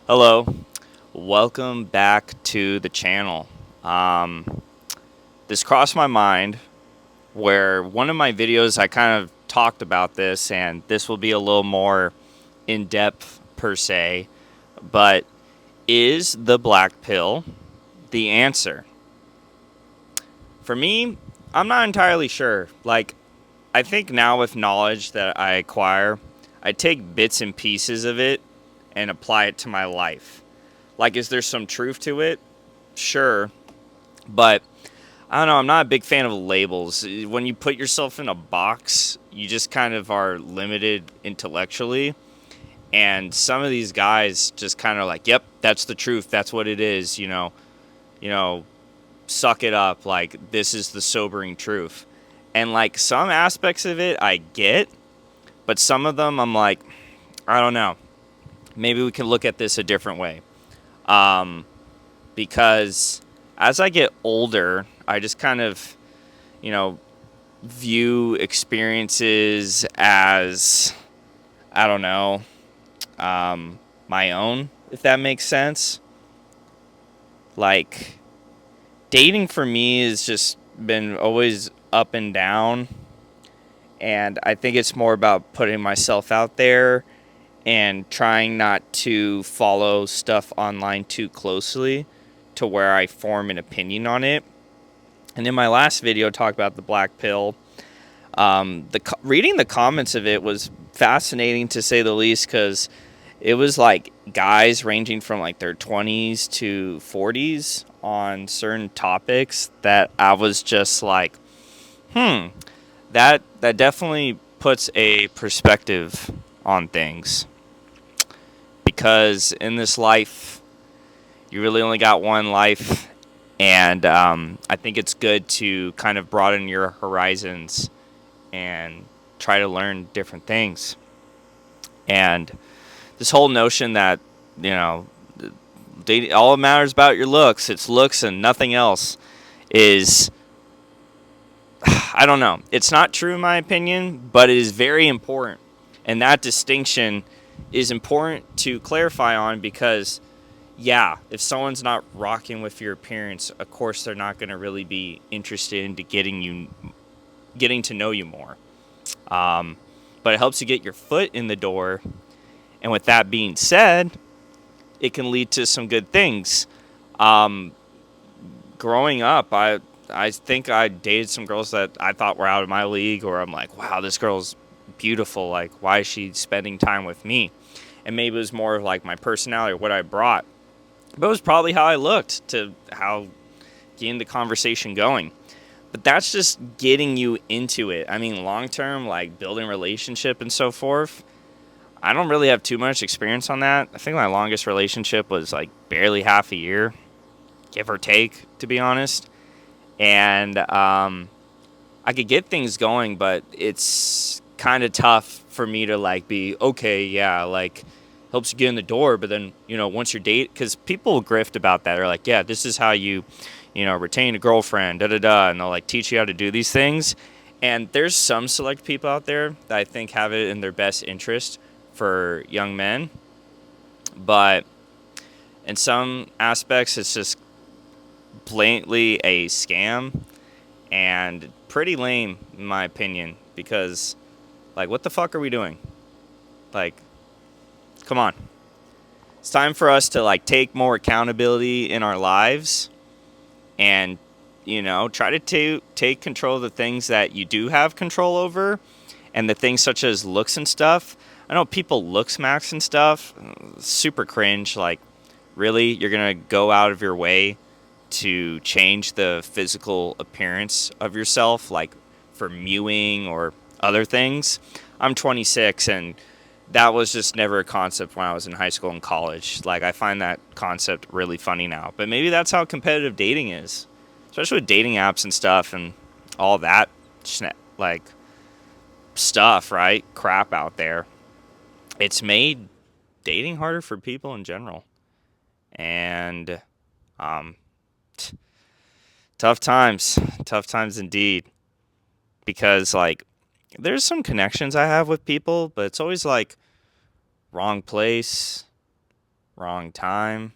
Hello, welcome back to the channel. This crossed my mind where one of my videos I kind of talked about this, and this will be a little more in depth per se. But is the black pill the answer? For me, I'm not entirely sure. I think now with knowledge that I acquire, I take bits and pieces of it and apply it to my life. Is there some truth to it? Sure. But I don't know, I'm not a big fan of labels. When you put yourself in a box, you just kind of are limited intellectually. And some of these guys just kind of like, yep, that's the truth. That's what it is. You know, suck it up. Like, this is the sobering truth. And like some aspects of it, I get. But some of them, I'm like, I don't know. Maybe we can look at this a different way. Um, because as I get older, I just kind of, you know, view experiences as, I don't know, my own, if that makes sense. Like, dating for me has just been always up and down. And I think it's more about putting myself out there and trying not to follow stuff online too closely to where I form an opinion on it. And in my last video, I talked about the black pill. Reading the comments of it was fascinating to say the least, because it was like guys ranging from like their 20s to 40s on certain topics that I was just like, that definitely puts a perspective on things, because in this life you really only got one life. And I think it's good to kind of broaden your horizons and try to learn different things. And this whole notion that, you know, all that matters about your looks, it's looks and nothing else, is, I don't know. It's not true in my opinion, but it is very important. And that distinction is important to clarify on, because yeah, if someone's not rocking with your appearance, of course they're not going to really be interested into getting to know you more. But it helps you get your foot in the door, and with that being said, it can lead to some good things. Um, Growing up, I think I dated some girls that I thought were out of my league, or I'm like, wow, this girl's beautiful. Like, why is she spending time with me? And maybe it was more of like my personality or what I brought. But it was probably how I looked to how getting the conversation going. But that's just getting you into it. I mean, long term, like building relationship and so forth, I don't really have too much experience on that. I think my longest relationship was like barely half a year, give or take, to be honest. And I could get things going, but it's kind of tough for me to like be okay. Yeah, like helps you get in the door, but then once you're date, because people will grift about that. They're like, yeah, this is how you retain a girlfriend, da da da, and they'll like teach you how to do these things. And there's some select people out there that I think have it in their best interest for young men, but in some aspects, it's just blatantly a scam and pretty lame in my opinion, because like, what the fuck are we doing? Like, come on. It's time for us to like take more accountability in our lives and try to take control of the things that you do have control over, and the things such as looks and stuff. I know people looks max and stuff, super cringe. Like, really, you're gonna go out of your way to change the physical appearance of yourself, like for mewing or other things? I'm 26, and that was just never a concept when I was in high school and college. Like, I find that concept really funny now. But maybe that's how competitive dating is, especially with dating apps and stuff and all that, like, stuff, right? Crap out there. It's made dating harder for people in general. And um, tough times. Tough times indeed. Because, like, there's some connections I have with people, but it's always like wrong place, wrong time.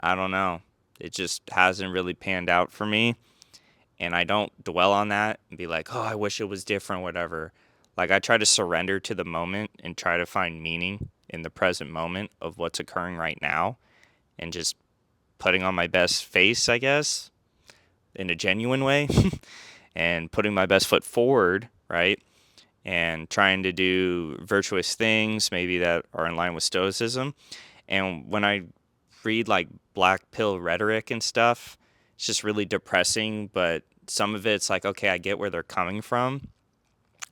I don't know. It just hasn't really panned out for me. And I don't dwell on that and be like, oh, I wish it was different, whatever. Like, I try to surrender to the moment and try to find meaning in the present moment of what's occurring right now and just putting on my best face, I guess, in a genuine way and putting my best foot forward, right? And trying to do virtuous things, maybe that are in line with Stoicism. And when I read like black pill rhetoric and stuff, it's just really depressing. But some of it's like, okay, I get where they're coming from.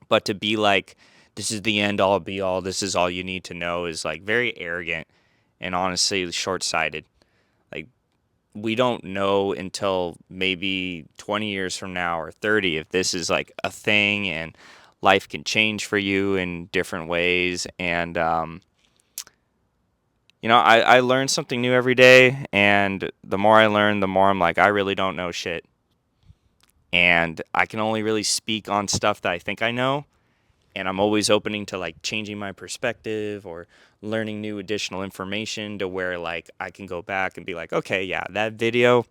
But to be like, this is the end all be all, this is all you need to know is like very arrogant and honestly short sighted. Like, we don't know until maybe 20 years from now or 30 if this is like a thing and life can change for you in different ways. And, I learn something new every day. And the more I learn, the more I'm like, I really don't know shit. And I can only really speak on stuff that I think I know. And I'm always opening to like changing my perspective or learning new additional information to where like I can go back and be like, okay, yeah, that video,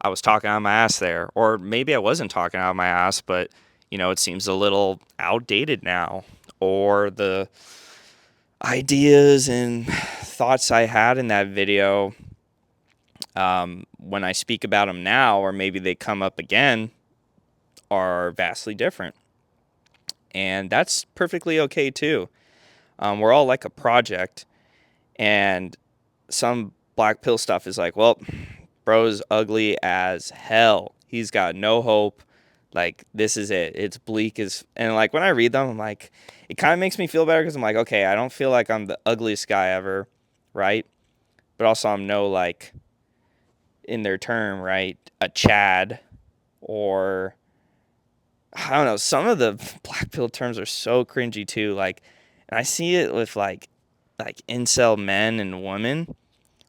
I was talking out of my ass there. Or maybe I wasn't talking out of my ass, but it seems a little outdated now. Or the ideas and thoughts I had in that video, when I speak about them now, or maybe they come up again, are vastly different. And that's perfectly okay too. We're all like a project, and some black pill stuff is like, well, bro's ugly as hell. He's got no hope. Like, this is it. It's bleak as, and like when I read them, I'm like, it kind of makes me feel better because I'm like, okay, I don't feel like I'm the ugliest guy ever, right? But also I'm no like, in their term, right, a Chad or I don't know. Some of the black pill terms are so cringy too. Like, and I see it with like incel men and women,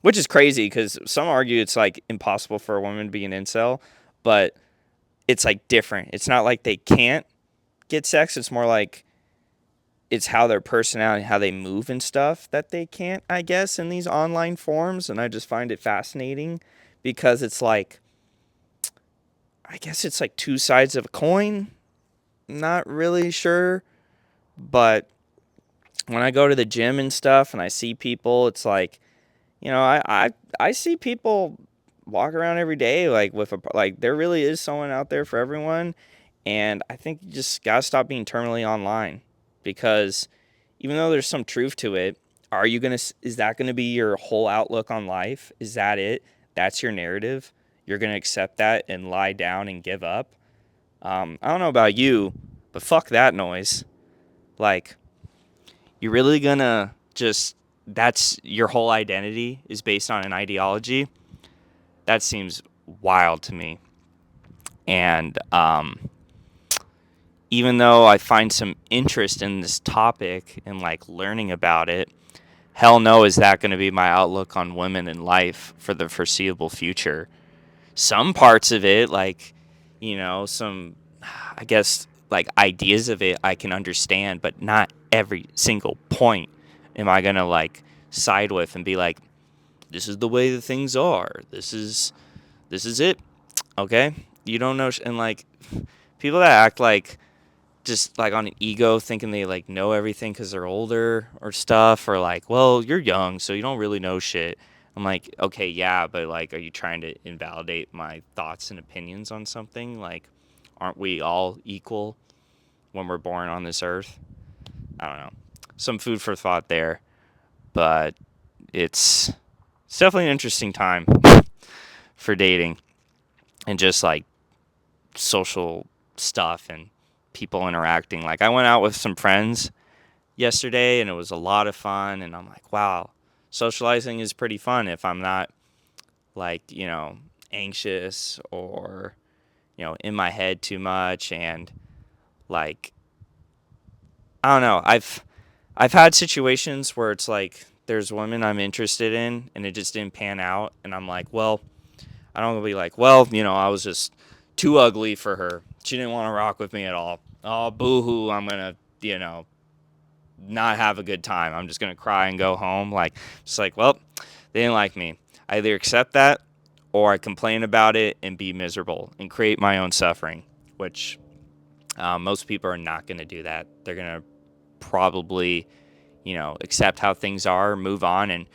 which is crazy because some argue it's like impossible for a woman to be an incel, but it's like different. It's not like they can't get sex. It's more like it's how their personality, how they move and stuff that they can't, I guess, in these online forums. And I just find it fascinating because it's like, I guess it's like two sides of a coin. Not really sure, but when I go to the gym and stuff and I see people, it's like, I see people walk around every day like with like there really is someone out there for everyone. And I think you just gotta stop being terminally online, because even though there's some truth to it, is that gonna be your whole outlook on life? Is that it? That's your narrative? You're gonna accept that and lie down and give up? I don't know about you, but fuck that noise. Like, you're really gonna just, that's your whole identity is based on an ideology? That seems wild to me. And even though I find some interest in this topic and like learning about it, hell no is that going to be my outlook on women in life for the foreseeable future. Some parts of it, like, some, I guess, like ideas of it I can understand, but not every single point am I going to like side with and be like, this is the way the things are. This is it. Okay? You don't know and like people that act like just like on an ego thinking they like know everything because they're older or stuff, or like, well, you're young so you don't really know shit. I'm like, okay, yeah, but like, are you trying to invalidate my thoughts and opinions on something? Like, aren't we all equal when we're born on this earth? I don't know. Some food for thought there, but it's definitely an interesting time for dating and just like social stuff and people interacting. Like, I went out with some friends yesterday and it was a lot of fun, and I'm like, wow, socializing is pretty fun if I'm not like, anxious or in my head too much. And like, I don't know, I've had situations where it's like there's women I'm interested in and it just didn't pan out, and I'm like, well, I don't want to be like, well, I was just too ugly for her. She didn't want to rock with me at all. Oh, boo-hoo, I'm going to, not have a good time. I'm just gonna cry and go home. Like, just like, well, they didn't like me. I either accept that or I complain about it and be miserable and create my own suffering, which most people are not going to do that. They're going to probably, accept how things are, move on, and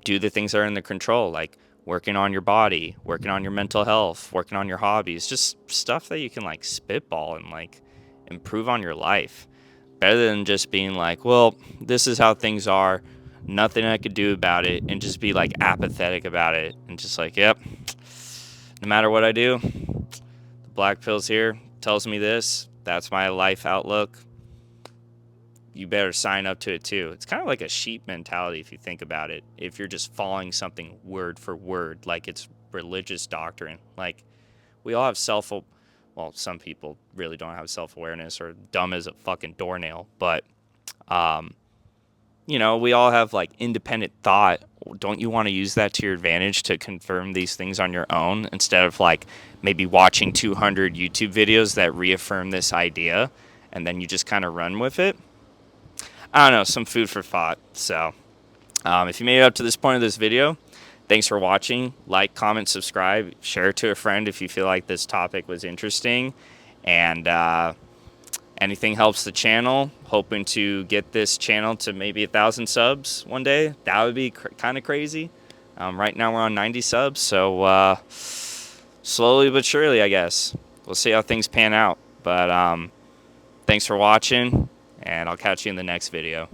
do the things that are in their control, like working on your body, working on your mental health, working on your hobbies, just stuff that you can like spitball and like improve on your life. Better than just being like, well, this is how things are, nothing I could do about it, and just be like apathetic about it and just like, yep, no matter what I do, the black pill's here, tells me this, that's my life outlook. You better sign up to it too. It's kind of like a sheep mentality if you think about it. If you're just following something word for word, like it's religious doctrine. Like we all have well, some people really don't have self-awareness or dumb as a fucking doornail, but we all have like independent thought. Don't you want to use that to your advantage to confirm these things on your own instead of like maybe watching 200 YouTube videos that reaffirm this idea and then you just kind of run with it? I don't know, some food for thought. So if you made it up to this point of this video, thanks for watching. Like, comment, subscribe, share it to a friend if you feel like this topic was interesting. And anything helps the channel. Hoping to get this channel to maybe 1,000 subs one day. That would be kind of crazy. Right now we're on 90 subs, so slowly but surely, I guess. We'll see how things pan out. But thanks for watching, and I'll catch you in the next video.